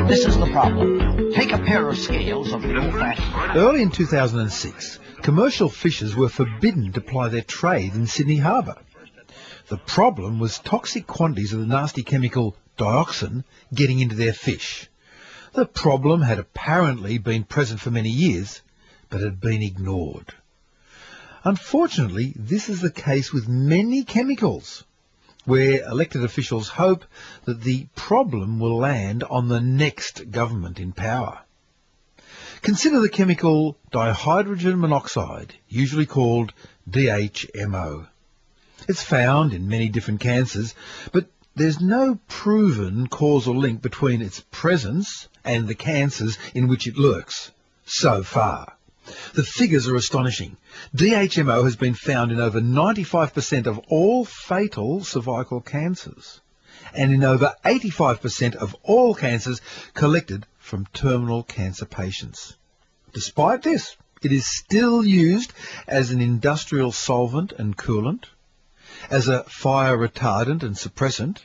This is the problem. Take a pair of scales of the old-fashioned... Early in 2006, commercial fishers were forbidden to ply their trade in Sydney Harbour. The problem was toxic quantities of the nasty chemical dioxin getting into their fish. The problem had apparently been present for many years, but had been ignored. Unfortunately, this is the case with many chemicals, where elected officials hope that the problem will land on the next government in power. Consider the chemical dihydrogen monoxide, usually called Dhmo. It's found in many different cancers, but there's no proven causal link between its presence and the cancers in which it lurks, so far. The figures are astonishing. Dhmo has been found in over 95% of all fatal cervical cancers, and in over 85% of all cancers collected from terminal cancer patients. Despite this, it is still used as an industrial solvent and coolant, as a fire retardant and suppressant,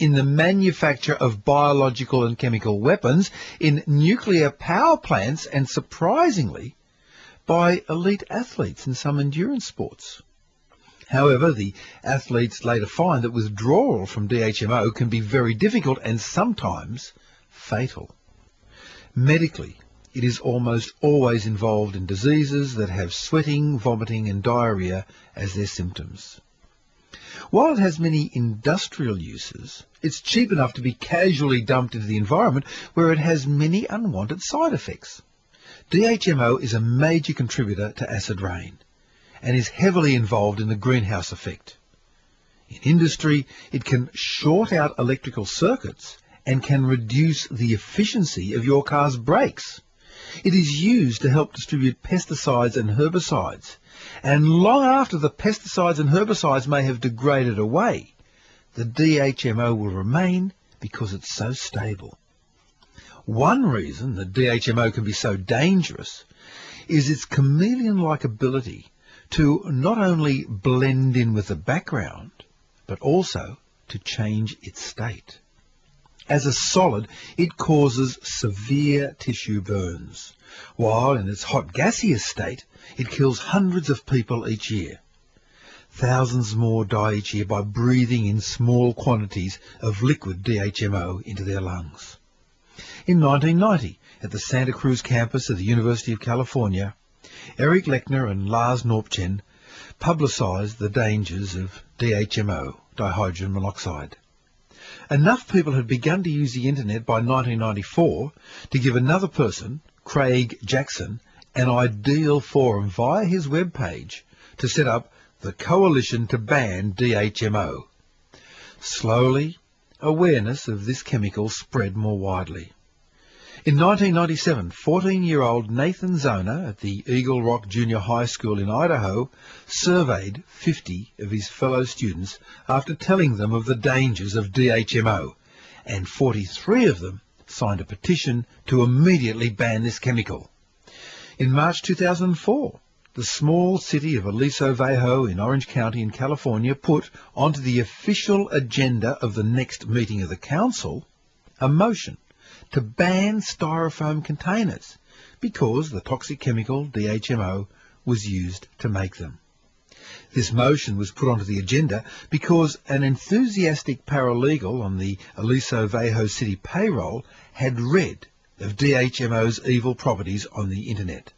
in the manufacture of biological and chemical weapons, in nuclear power plants, and surprisingly, by elite athletes in some endurance sports. However, the athletes later find that withdrawal from Dhmo can be very difficult and sometimes fatal. Medically, it is almost always involved in diseases that have sweating, vomiting and diarrhea as their symptoms. While it has many industrial uses, it's cheap enough to be casually dumped into the environment, where it has many unwanted side effects. Dhmo is a major contributor to acid rain and is heavily involved in the greenhouse effect. In industry, it can short out electrical circuits and can reduce the efficiency of your car's brakes. It is used to help distribute pesticides and herbicides, and long after the pesticides and herbicides may have degraded away, the Dhmo will remain because it's so stable. One reason that Dhmo can be so dangerous is its chameleon-like ability to not only blend in with the background, but also to change its state. As a solid, it causes severe tissue burns, while in its hot gaseous state, it kills hundreds of people each year. Thousands more die each year by breathing in small quantities of liquid Dhmo into their lungs. In 1990, at the Santa Cruz campus of the University of California, Eric Lechner and Lars Norpchen publicised the dangers of Dhmo, dihydrogen monoxide. Enough people had begun to use the internet by 1994 to give another person, Craig Jackson, an ideal forum via his webpage to set up the Coalition to Ban Dhmo. Slowly, awareness of this chemical spread more widely. In 1997, 14-year-old Nathan Zona at the Eagle Rock Junior High School in Idaho surveyed 50 of his fellow students after telling them of the dangers of Dhmo, and 43 of them signed a petition to immediately ban this chemical. In March 2004, the small city of Aliso Viejo in Orange County in California put onto the official agenda of the next meeting of the council a motion to ban styrofoam containers because the toxic chemical Dhmo was used to make them. This motion was put onto the agenda because an enthusiastic paralegal on the Aliso Viejo city payroll had read of Dhmo's evil properties on the internet.